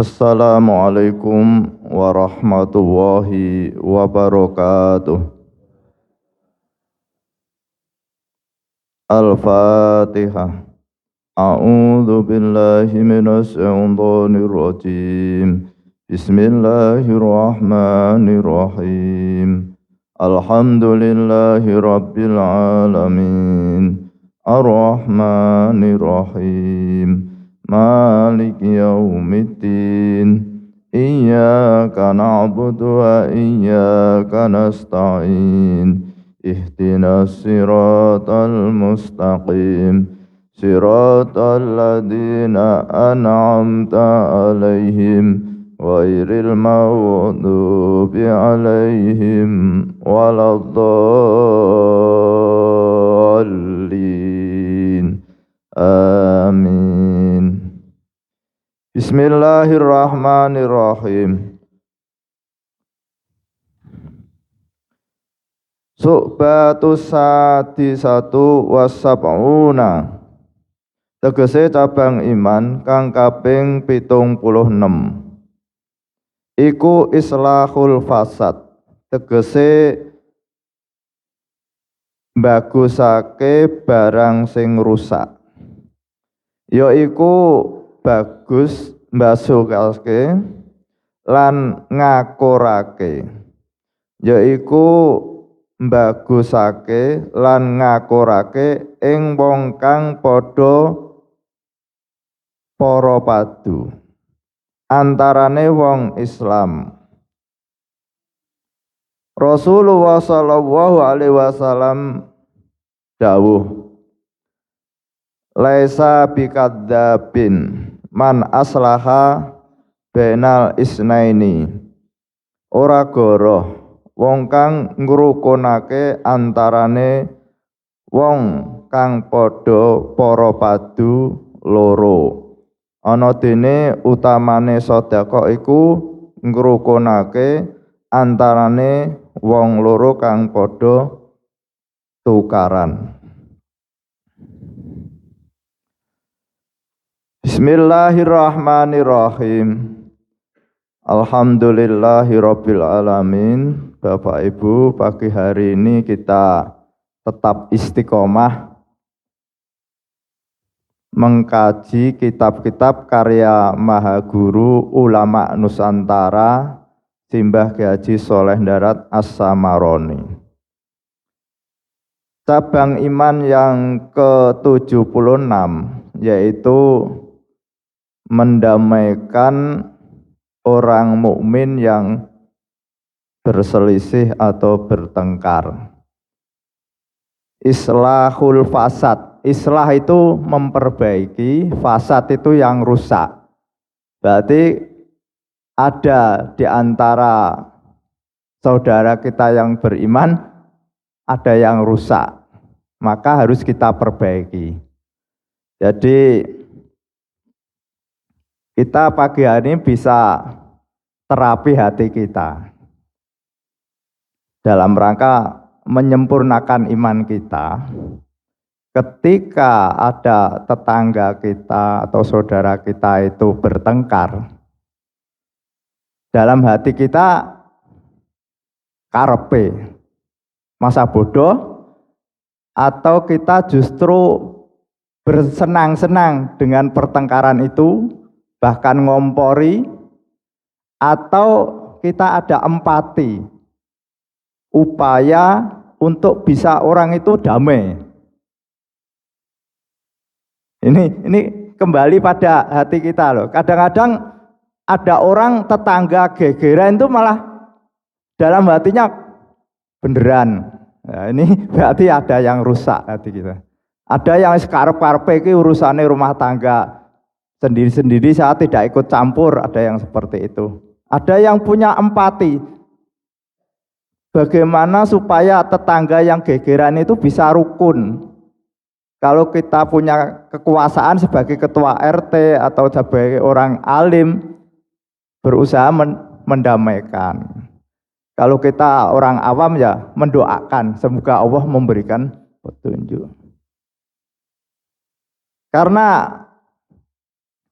Assalamualaikum warahmatullahi wabarakatuh. Al-Fatihah. A'udzu billahi minasy syaithanir rajim. Bismillahirrahmanirrahim. Alhamdulillahi rabbil alamin. Ar-Rahmanir Rahim. Maliki yaumiddin. Iyyaka na'budu wa iyyaka nasta'in. Ihdinas siratal mustaqim. Siratal ladzina an'amta 'alaihim ghairil maghdubi 'alaihim waladdallin. Amin. Bismillahirrahmanirrahim. Su'batus sadisatu wassab'una. Tegese cabang iman kang kaping 76. Iku islahul fasad. Tegese bagusake barang sing rusak. Yaiku bagus mbasukake lan ngakurake. Yaiku mbagusake lan ngakurake ing wong kang padha para padu antarane wong Islam. Rasulullah sallallahu alaihi wasallam dawuh, laisa bikadzabin man aslaha bainal isnaini. Ora goroh wong kang ngrukunake antarane wong kang padha para padu loro. Ana dene utamane sedekah iku ngrukunake antarane wong loro kang padha tukaran. Bismillahirrahmanirrahim. Alhamdulillahirabbil alamin. Bapak Ibu, pagi hari ini kita tetap istiqomah mengkaji kitab-kitab karya Mahaguru Ulama Nusantara Simbah Kyai Haji Sholeh Darat As-Samaroni. Cabang iman yang ke-76 yaitu mendamaikan orang mukmin yang berselisih atau bertengkar. Islahul fasad. Islah itu memperbaiki, fasad itu yang rusak. Berarti ada di antara saudara kita yang beriman, ada yang rusak. Maka harus kita perbaiki. Jadi kita pagi hari ini bisa terapi hati kita dalam rangka menyempurnakan iman kita. Ketika ada tetangga kita atau saudara kita itu bertengkar, dalam hati kita karepe masa bodoh, atau kita justru bersenang-senang dengan pertengkaran itu, bahkan ngompori, atau kita ada empati, upaya untuk bisa orang itu damai. Ini kembali pada hati kita loh. Kadang-kadang ada orang tetangga gegeran itu malah dalam hatinya beneran. Nah, ini berarti ada yang rusak hati kita. Ada yang sekarep-karepe iki urusane rumah tangga sendiri-sendiri, saya tidak ikut campur, ada yang seperti itu. Ada yang punya empati. Bagaimana supaya tetangga yang gegeran itu bisa rukun? Kalau kita punya kekuasaan sebagai ketua RT atau sebagai orang alim, berusaha mendamaikan. Kalau kita orang awam ya mendoakan, semoga Allah memberikan petunjuk. Karena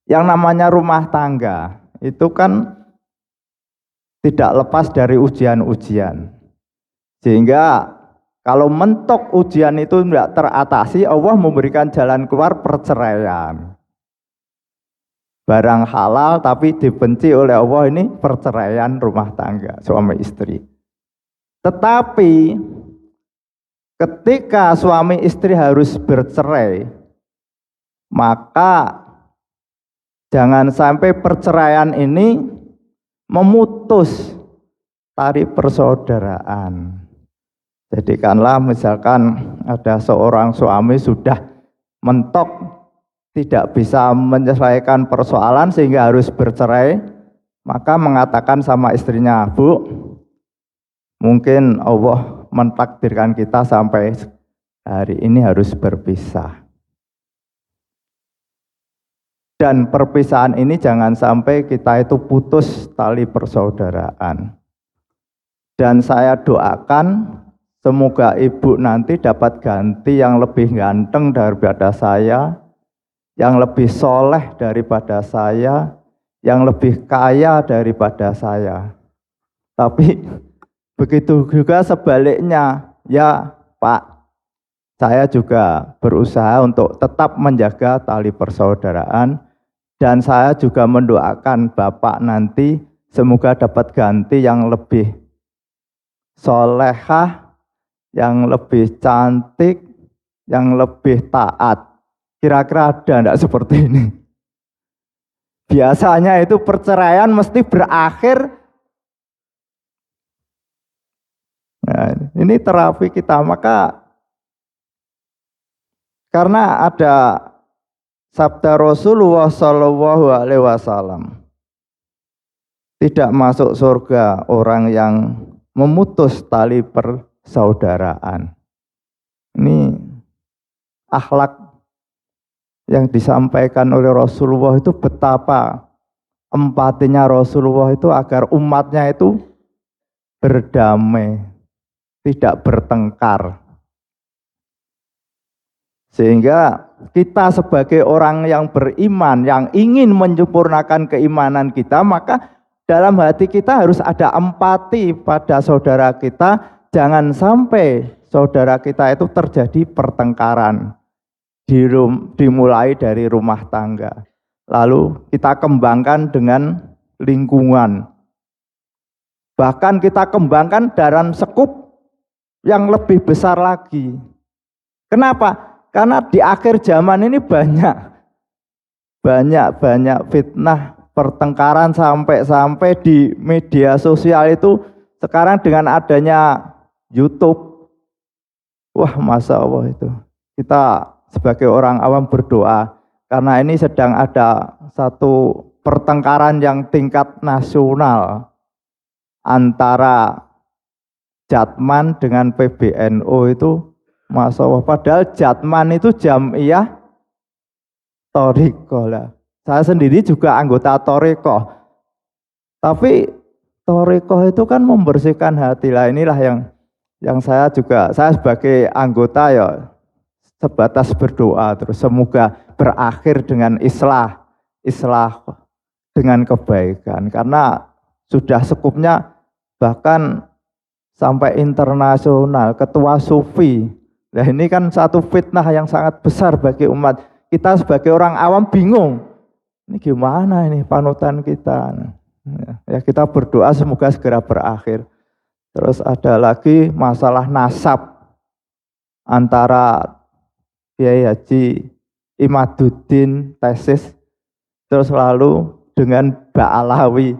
yang namanya rumah tangga itu kan tidak lepas dari ujian-ujian. Sehingga kalau mentok ujian itu tidak teratasi, Allah memberikan jalan keluar perceraian. Barang halal tapi dibenci oleh Allah ini perceraian rumah tangga, suami istri. Tetapi ketika suami istri harus bercerai, maka jangan sampai perceraian ini memutus tali persaudaraan. Jadikanlah misalkan ada seorang suami sudah mentok tidak bisa menyelesaikan persoalan sehingga harus bercerai, maka mengatakan sama istrinya, Bu, mungkin Allah mentakdirkan kita sampai hari ini harus berpisah. Dan perpisahan ini jangan sampai kita itu putus tali persaudaraan. Dan saya doakan semoga ibu nanti dapat ganti yang lebih ganteng daripada saya, yang lebih soleh daripada saya, yang lebih kaya daripada saya. Tapi begitu juga sebaliknya, ya Pak, saya juga berusaha untuk tetap menjaga tali persaudaraan. Dan saya juga mendoakan Bapak nanti semoga dapat ganti yang lebih solehah, yang lebih cantik, yang lebih taat. Kira-kira ada enggak seperti ini? Biasanya itu perceraian mesti berakhir. Nah, ini terapi kita, maka karena ada sabda Rasulullah Shallallahu Alaihi Wasallam, tidak masuk surga orang yang memutus tali persaudaraan. Ini akhlak yang disampaikan oleh Rasulullah itu betapa empatinya Rasulullah itu agar umatnya itu berdamai, tidak bertengkar. Sehingga kita sebagai orang yang beriman, yang ingin menyempurnakan keimanan kita, maka dalam hati kita harus ada empati pada saudara kita. Jangan sampai saudara kita itu terjadi pertengkaran, dimulai dari rumah tangga. Lalu kita kembangkan dengan lingkungan. Bahkan kita kembangkan dalam skup yang lebih besar lagi. Kenapa? Karena di akhir zaman ini banyak fitnah, pertengkaran sampai di media sosial itu sekarang dengan adanya YouTube. Wah, Masya Allah itu. Kita sebagai orang awam berdoa karena ini sedang ada satu pertengkaran yang tingkat nasional antara Jatman dengan PBNU itu. Masya Allah, padahal Jatman itu Jam'iyah Thoriqoh lah. Saya sendiri juga anggota Thoriqoh. Tapi Thoriqoh itu kan membersihkan hati lah. Inilah yang saya sebagai anggota ya sebatas berdoa terus semoga berakhir dengan islah dengan kebaikan. Karena sudah sekupnya bahkan sampai internasional, ketua Sufi. Nah ini kan satu fitnah yang sangat besar bagi umat. Kita sebagai orang awam bingung. Ini gimana ini panutan kita? Ya kita berdoa semoga segera berakhir. Terus ada lagi masalah nasab antara Kiai Haji Imaduddin tesis, terus lalu dengan Mbak Alawi,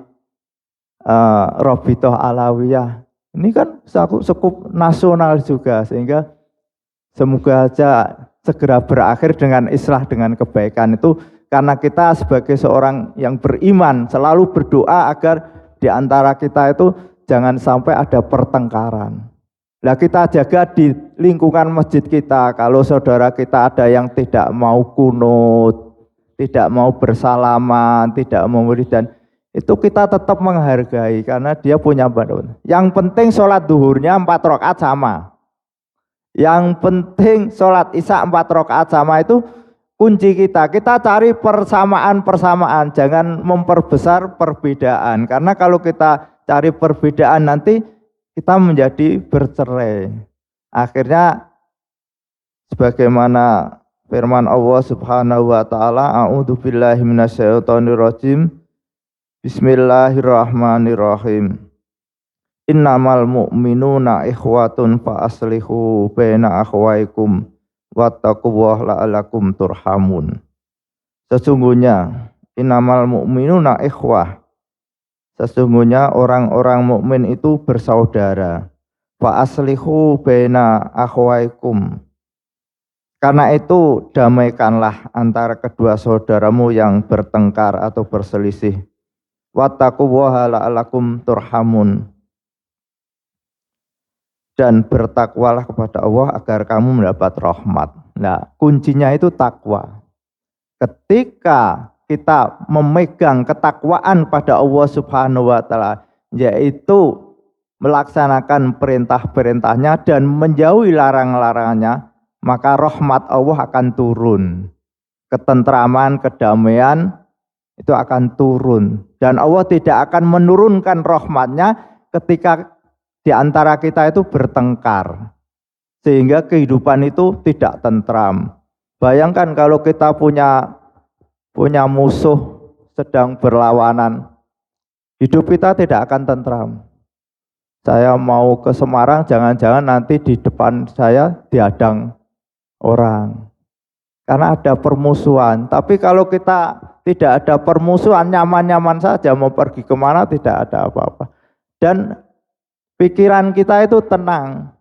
Robitoh Alawiyah. Ini kan skup nasional juga, sehingga semoga aja segera berakhir dengan islah, dengan kebaikan itu. Karena kita sebagai seorang yang beriman selalu berdoa agar di antara kita itu jangan sampai ada pertengkaran. Nah kita jaga di lingkungan masjid kita, kalau saudara kita ada yang tidak mau kunut, tidak mau bersalaman, tidak mau wiridan, itu kita tetap menghargai karena dia punya badan. Yang penting sholat duhurnya 4 rakaat sama. Yang penting sholat isya 4 rakaat sama itu kunci kita cari persamaan-persamaan, jangan memperbesar perbedaan. Karena kalau kita cari perbedaan nanti kita menjadi bercerai. Akhirnya sebagaimana firman Allah Subhanahu wa taala, a'udzubillahi minasyaitonirrajim. Bismillahirrahmanirrahim. Innamal mu'minuna ikhwatun fa aslihu baina akhwaikum wattaqullaha la'allakum turhamun. Sesungguhnya innamal mu'minuna ikhwah. Sesungguhnya orang-orang mukmin itu bersaudara. Fa aslihu baina akhwaikum. Karena itu damaikanlah antara kedua saudaramu yang bertengkar atau berselisih. Wattaqullaha la'allakum turhamun. Dan bertakwalah kepada Allah agar kamu mendapat rahmat. Nah, kuncinya itu takwa. Ketika kita memegang ketakwaan pada Allah Subhanahu wa taala, yaitu melaksanakan perintah-perintahnya dan menjauhi larang-larangannya, maka rahmat Allah akan turun. Ketentraman, kedamaian itu akan turun. Dan Allah tidak akan menurunkan rahmatnya ketika di antara kita itu bertengkar, sehingga kehidupan itu tidak tentram. Bayangkan kalau kita punya musuh sedang berlawanan, hidup kita tidak akan tentram. Saya mau ke Semarang, jangan-jangan nanti di depan saya diadang orang, karena ada permusuhan. Tapi kalau kita tidak ada permusuhan, nyaman-nyaman saja, mau pergi kemana tidak ada apa-apa. Dan pikiran kita itu tenang.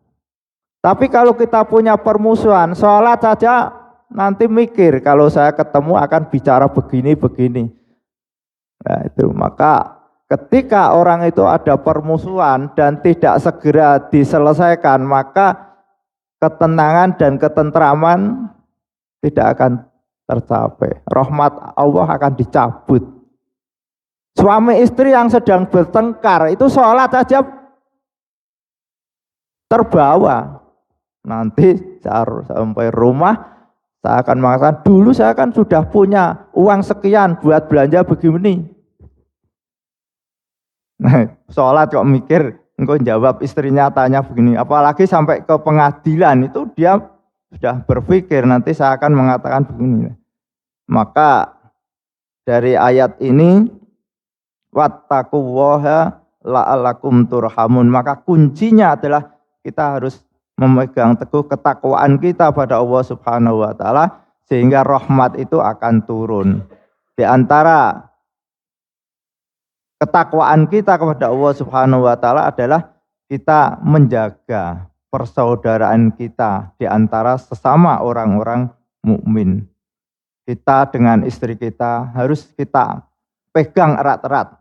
Tapi kalau kita punya permusuhan, sholat saja nanti mikir, kalau saya ketemu akan bicara begini-begini. Nah, itu maka ketika orang itu ada permusuhan dan tidak segera diselesaikan, maka ketenangan dan ketentraman tidak akan tercapai. Rahmat Allah akan dicabut. Suami istri yang sedang bertengkar itu sholat saja terbawa. Nanti sampai rumah saya akan mengatakan, dulu saya kan sudah punya uang sekian buat belanja begini. Nah, sholat kok mikir, engkau jawab istrinya tanya begini. Apalagi sampai ke pengadilan itu dia sudah berpikir nanti saya akan mengatakan begini. Maka dari ayat ini, wattaqullaha la'allakum turhamun. Maka kuncinya adalah kita harus memegang teguh ketakwaan kita pada Allah Subhanahu wa taala, sehingga rahmat itu akan turun. Di antara ketakwaan kita kepada Allah Subhanahu wa taala adalah kita menjaga persaudaraan kita di antara sesama orang-orang mukmin. Kita dengan istri kita harus kita pegang erat-erat.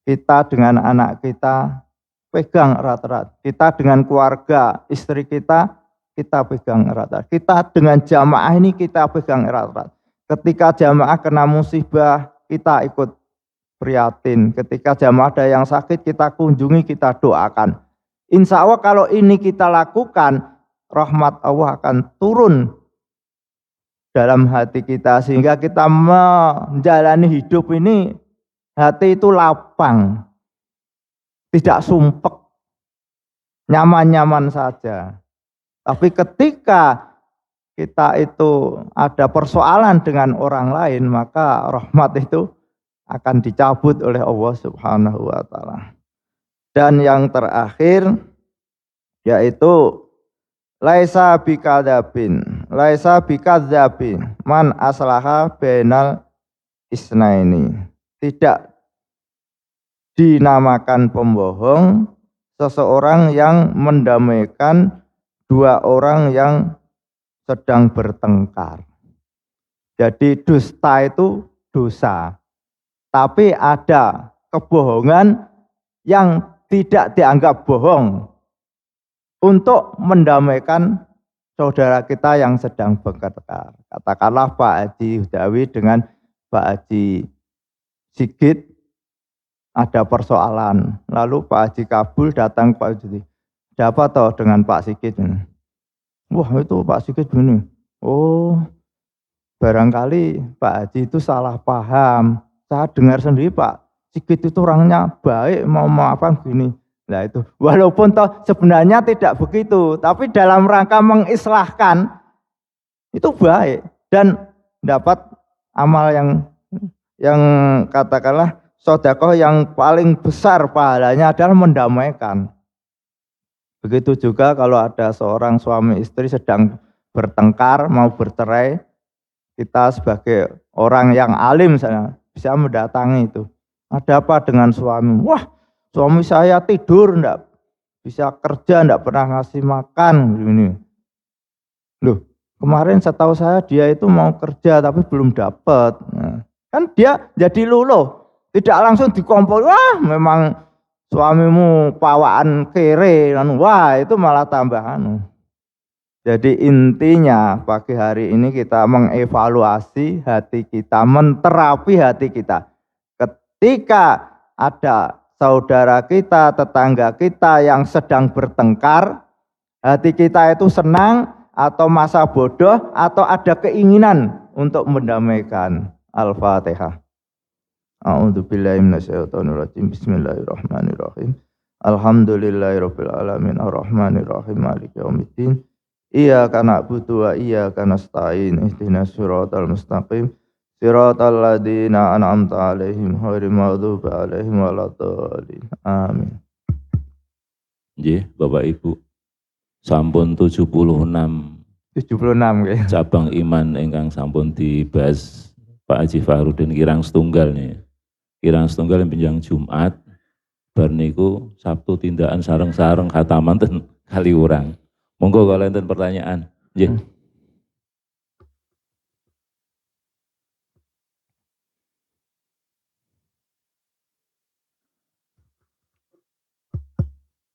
Kita dengan anak kita pegang erat-erat. Kita dengan keluarga istri kita pegang erat-erat. Kita dengan jamaah ini kita pegang erat-erat. Ketika jamaah kena musibah, kita ikut prihatin. Ketika jamaah ada yang sakit, kita kunjungi, kita doakan. Insya Allah kalau ini kita lakukan, rahmat Allah akan turun dalam hati kita, sehingga kita menjalani hidup ini hati itu lapang, tidak sumpek, nyaman-nyaman saja. Tapi ketika kita itu ada persoalan dengan orang lain, maka rahmat itu akan dicabut oleh Allah Subhanahu wa taala. Dan yang terakhir yaitu laisa bikadzabin, laisa bikadzabin man aslaha bainal isnaini. Tidak dinamakan pembohong seseorang yang mendamaikan dua orang yang sedang bertengkar. Jadi dusta itu dosa. Tapi ada kebohongan yang tidak dianggap bohong untuk mendamaikan saudara kita yang sedang bertengkar. Katakanlah Pak Haji Hudawi dengan Pak Haji Sigit ada persoalan. Lalu Pak Haji Kabul datang ke Pak Haji. Ada apa toh dengan Pak Sigit? Wah itu Pak Sigit begini. Oh barangkali Pak Haji itu salah paham. Saya dengar sendiri Pak Sigit itu orangnya baik, mau maafkan gini. Nah itu, walaupun toh sebenarnya tidak begitu, tapi dalam rangka mengislahkan itu baik dan dapat amal yang katakanlah sedekah yang paling besar pahalanya adalah mendamaikan. Begitu juga kalau ada seorang suami istri sedang bertengkar, mau bercerai, kita sebagai orang yang alim misalnya, bisa mendatangi itu. Ada apa dengan suami? Wah, suami saya tidur, enggak bisa kerja, enggak pernah ngasih makan. Ini. Loh, kemarin setahu saya dia itu mau kerja tapi belum dapat. Nah, kan dia jadi luluh, tidak langsung dikompol. Wah, memang suamimu pawaan kere. Wah, itu malah tambahan. Jadi intinya pagi hari ini kita mengevaluasi hati kita, menterapi hati kita. Ketika ada saudara kita, tetangga kita yang sedang bertengkar, hati kita itu senang atau masa bodoh atau ada keinginan untuk mendamaikan. Al-Fatihah. A'udzubillahi minasyaitonirrajim. Bismillahirrahmanirrahim. Alhamdulillahirabbil alamin arrahmanirrahim maliki yaumiddin. Iyyaka na'budu wa iyyaka nasta'in. Ihdinas siratal mustaqim. Siratal ladzina an'amta 'alaihim ghairil maghdubi 'alaihim waladdallin. Amin. Nggih, Bapak Ibu. Sampun 76 ya. cabang iman ingkang sampun dibahas Pak Haji Fahrudin kirang setunggal nih. Kirang setunggal yang pinjang Jumat bar niku Sabtu tindakan sareng-sareng khataman ten kali urang. Monggo kalau enten pertanyaan. Nggih.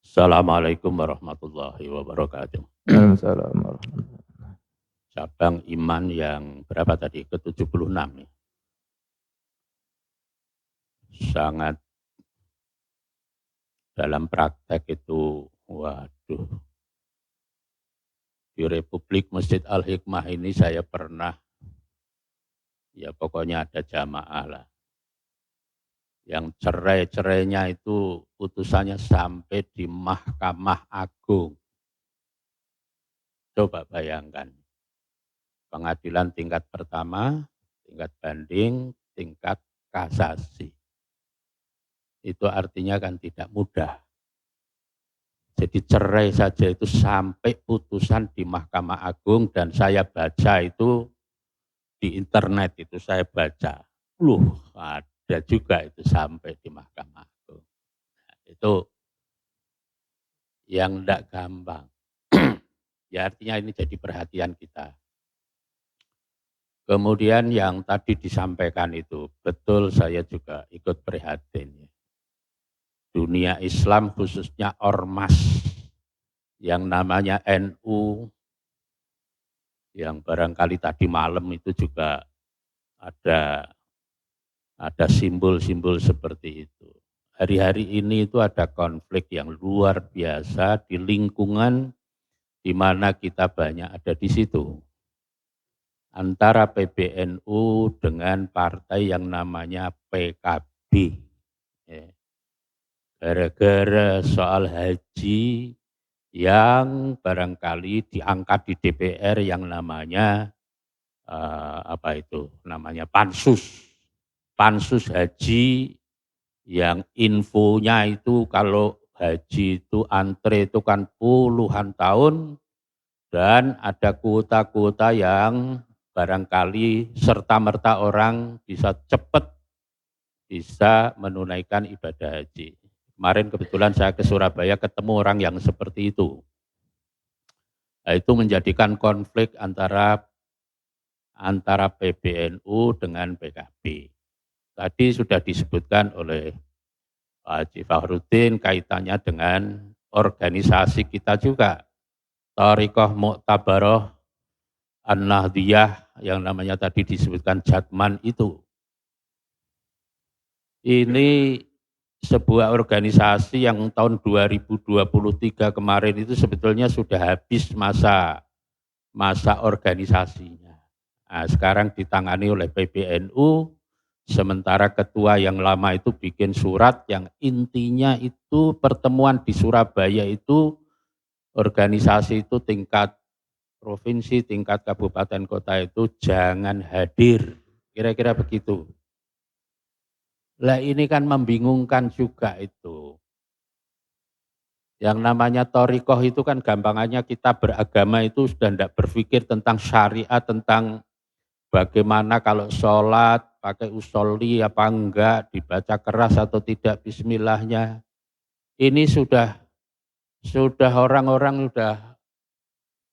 Assalamualaikum warahmatullahi wabarakatuh. Assalamualaikum. Cabang iman yang berapa tadi? Ke-76 nih. Sangat dalam praktek itu, waduh. Di Republik Masjid Al-Hikmah ini saya pernah, ya pokoknya ada jamaah lah. Yang cerai-cerainya itu putusannya sampai di Mahkamah Agung. Coba bayangkan, pengadilan tingkat pertama, tingkat banding, tingkat kasasi. Itu artinya kan tidak mudah. Jadi cerai saja itu sampai putusan di Mahkamah Agung dan saya baca itu di internet itu saya baca. Ada juga itu sampai di Mahkamah Agung. Nah, itu yang tidak gampang. Ya artinya ini jadi perhatian kita. Kemudian yang tadi disampaikan itu, betul saya juga ikut prihatin. Dunia Islam khususnya ormas yang namanya NU, yang barangkali tadi malam itu juga ada simbol-simbol seperti itu. Hari-hari ini itu ada konflik yang luar biasa di lingkungan di mana kita banyak ada di situ. Antara PBNU dengan partai yang namanya PKB. Gara-gara soal haji yang barangkali diangkat di DPR yang namanya namanya pansus haji yang infonya itu kalau haji itu antre itu kan puluhan tahun dan ada kuota-kuota yang barangkali serta-merta orang bisa cepat bisa menunaikan ibadah haji. Kemarin kebetulan saya ke Surabaya ketemu orang yang seperti itu. Nah, itu menjadikan konflik antara PBNU dengan PKB. Tadi sudah disebutkan oleh Pak Haji Fahrudin kaitannya dengan organisasi kita juga. Thariqah Mu'tabarah An-Nahdiyah yang namanya tadi disebutkan Jatman itu. Ini sebuah organisasi yang tahun 2023 kemarin itu sebetulnya sudah habis masa organisasinya. Nah, sekarang ditangani oleh PBNU, sementara ketua yang lama itu bikin surat yang intinya itu pertemuan di Surabaya itu organisasi itu tingkat provinsi, tingkat kabupaten kota itu jangan hadir. Kira-kira begitu. Lah ini kan membingungkan juga itu. Yang namanya thariqah itu kan gampangannya kita beragama itu sudah tidak berpikir tentang syariat, tentang bagaimana kalau sholat, pakai usolli apa enggak, dibaca keras atau tidak bismillahnya. Ini sudah orang-orang sudah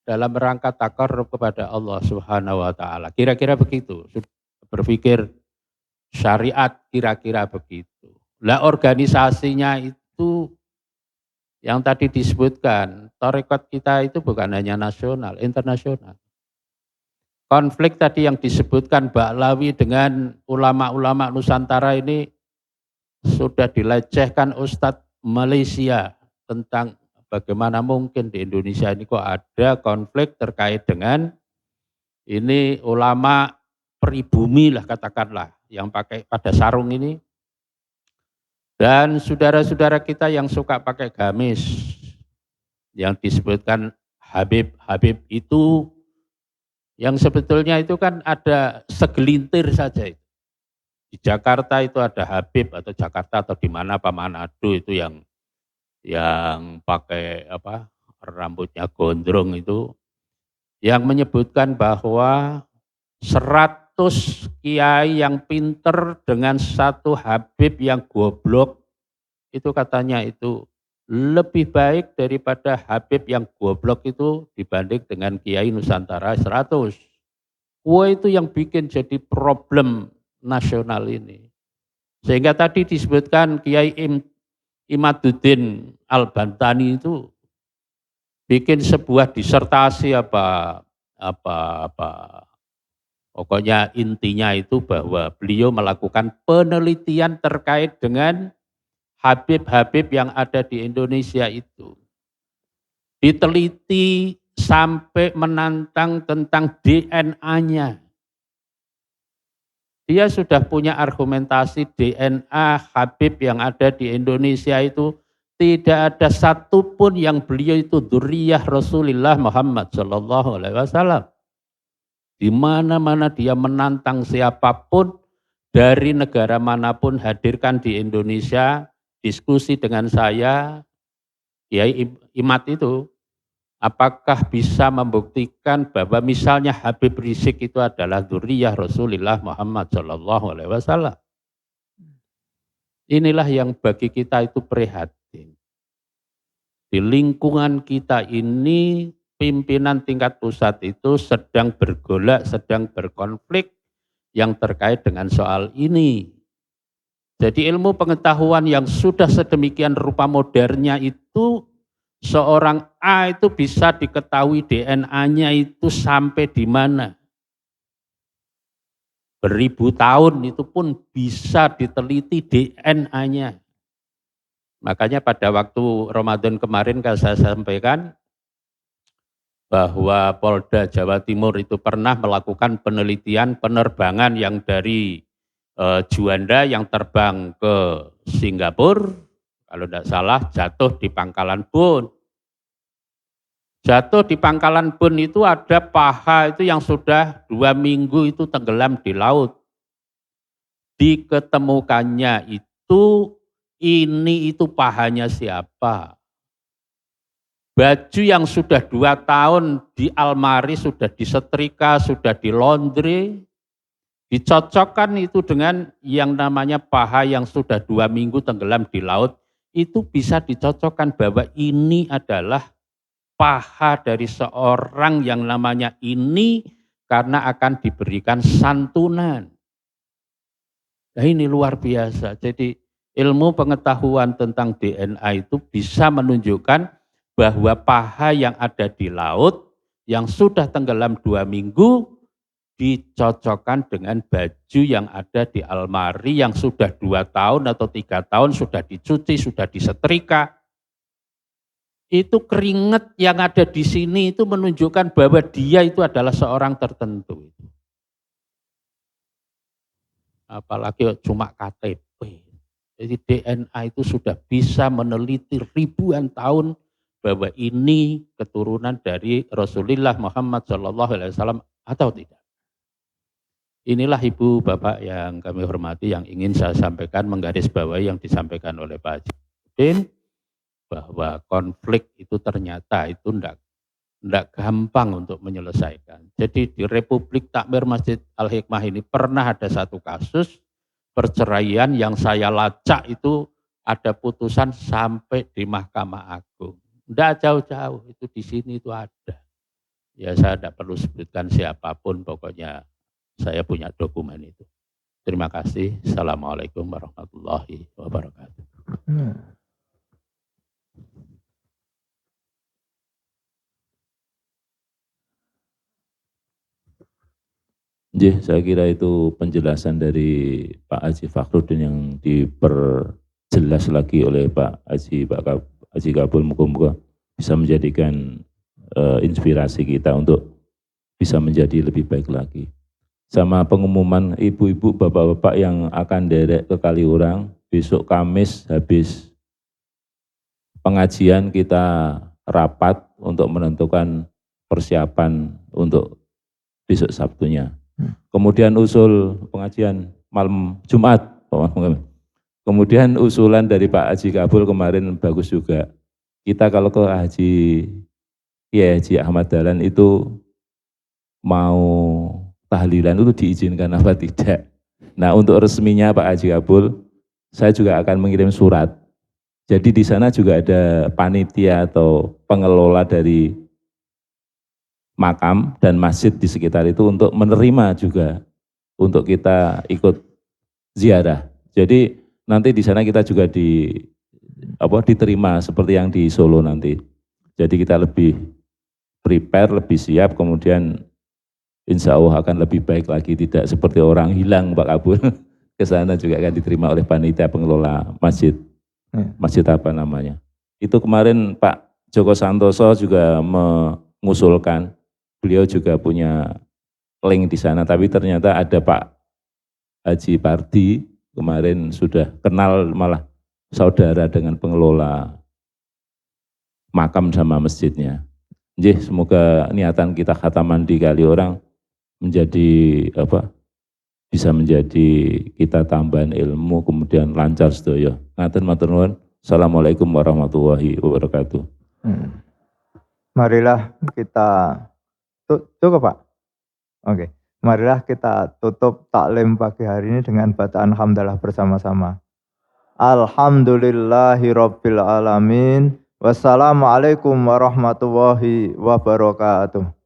dalam rangka takarrub kepada Allah Subhanahu wa taala. Kira-kira begitu. Sudah berpikir syariat kira-kira begitu. Lah organisasinya itu yang tadi disebutkan, tarekat kita itu bukan hanya nasional, internasional. Konflik tadi yang disebutkan Mbak Lawi dengan ulama-ulama Nusantara ini sudah dilecehkan Ustadz Malaysia tentang bagaimana mungkin di Indonesia ini kok ada konflik terkait dengan ini ulama pribumi lah katakanlah yang pakai pada sarung ini. Dan saudara-saudara kita yang suka pakai gamis, yang disebutkan Habib itu, yang sebetulnya itu kan ada segelintir saja. Di Jakarta itu ada Habib atau Jakarta atau di mana Pak Manado itu yang pakai apa rambutnya gondrong itu, yang menyebutkan bahwa 100 kiai yang pinter dengan satu Habib yang goblok, itu katanya itu lebih baik daripada Habib yang goblok itu dibanding dengan kiai Nusantara 100. Wah, itu yang bikin jadi problem nasional ini. Sehingga tadi disebutkan Kiai Imaduddin Al-Bantani itu bikin sebuah disertasi pokoknya intinya itu bahwa beliau melakukan penelitian terkait dengan Habib-Habib yang ada di Indonesia itu. Diteliti sampai menantang tentang DNA-nya. Dia sudah punya argumentasi DNA Habib yang ada di Indonesia itu tidak ada satupun yang beliau itu dzurriyyah Rasulullah Muhammad Sallallahu Alaihi Wasallam. Di mana-mana dia menantang siapapun dari negara manapun hadirkan di Indonesia, diskusi dengan saya, Kiai Imad itu, apakah bisa membuktikan bahwa misalnya Habib Rizik itu adalah dzurriyyah Rasulullah Muhammad Sallallahu Alaihi Wasallam. Inilah yang bagi kita itu prihatin. Di lingkungan kita ini pimpinan tingkat pusat itu sedang bergolak, sedang berkonflik yang terkait dengan soal ini. Jadi ilmu pengetahuan yang sudah sedemikian rupa modernnya itu, seorang A itu bisa diketahui DNA-nya itu sampai di mana. Beribu tahun itu pun bisa diteliti DNA-nya. Makanya pada waktu Ramadan kemarin kan saya sampaikan bahwa Polda Jawa Timur itu pernah melakukan penelitian penerbangan yang dari Juanda yang terbang ke Singapura, kalau tidak salah jatuh di Pangkalan Bun. Jatuh di Pangkalan Bun itu ada paha itu yang sudah 2 minggu itu tenggelam di laut. Diketemukannya itu pahanya siapa? Baju yang sudah 2 tahun di almari, sudah disetrika, sudah di laundry, dicocokkan itu dengan yang namanya paha yang sudah 2 minggu tenggelam di laut, itu bisa dicocokkan bahwa ini adalah paha dari seorang yang namanya ini karena akan diberikan santunan. Nah, ini luar biasa. Jadi ilmu pengetahuan tentang DNA itu bisa menunjukkan bahwa paha yang ada di laut yang sudah tenggelam 2 minggu dicocokkan dengan baju yang ada di almari yang sudah 2 tahun atau 3 tahun sudah dicuci, sudah disetrika. Itu keringat yang ada di sini itu menunjukkan bahwa dia itu adalah seorang tertentu. apalagi cuma KTP. Jadi DNA itu sudah bisa meneliti ribuan tahun bahwa ini keturunan dari Rasulullah Muhammad SAW atau tidak. Inilah Ibu Bapak yang kami hormati yang ingin saya sampaikan menggarisbawahi yang disampaikan oleh Pak Haji Udin, bahwa konflik itu ternyata itu tidak gampang untuk menyelesaikan. Jadi di Republik Takmir Masjid Al-Hikmah ini pernah ada satu kasus perceraian yang saya lacak itu ada putusan sampai di Mahkamah Agung. Tidak jauh-jauh, itu di sini itu ada. Ya saya tidak perlu sebutkan siapapun, pokoknya saya punya dokumen itu. Terima kasih. Assalamualaikum warahmatullahi wabarakatuh. Saya kira itu penjelasan dari Pak Haji Fakhruddin yang diperjelas lagi oleh Pak Haji Kabul. Moga-moga bisa menjadikan inspirasi kita untuk bisa menjadi lebih baik lagi. Sama pengumuman ibu-ibu, bapak-bapak yang akan derek ke Kaliurang, besok Kamis habis pengajian kita rapat untuk menentukan persiapan untuk besok Sabtunya. Kemudian usul pengajian malam Jumat. Kemudian usulan dari Pak Haji Kabul kemarin bagus juga. Kita kalau ke Haji Ahmad Dahlan itu mau tahlilan itu diizinkan apa tidak. Nah untuk resminya Pak Haji Kabul, saya juga akan mengirim surat. Jadi di sana juga ada panitia atau pengelola dari makam dan masjid di sekitar itu untuk menerima juga untuk kita ikut ziarah. Jadi nanti di sana kita juga diterima seperti yang di Solo nanti. Jadi kita lebih prepare, lebih siap, kemudian insya Allah akan lebih baik lagi, tidak seperti orang hilang Pak Kabul. Ke sana juga akan diterima oleh panitia pengelola masjid. Masjid apa namanya? Itu kemarin Pak Joko Santoso juga mengusulkan, beliau juga punya link di sana, tapi ternyata ada Pak Haji Pardi kemarin sudah kenal, malah saudara dengan pengelola makam sama masjidnya. Semoga niatan kita khataman di Kaliurang bisa menjadi kita tambahan ilmu, kemudian lancar sedaya. Ngaten matur nuwun. Assalamualaikum warahmatullahi wabarakatuh. Marilah kita cukup Pak. Oke. Marilah kita tutup taklim pagi hari ini dengan bacaan hamdalah bersama-sama. Alhamdulillahirabbil alamin. Wassalamualaikum warahmatullahi wabarakatuh.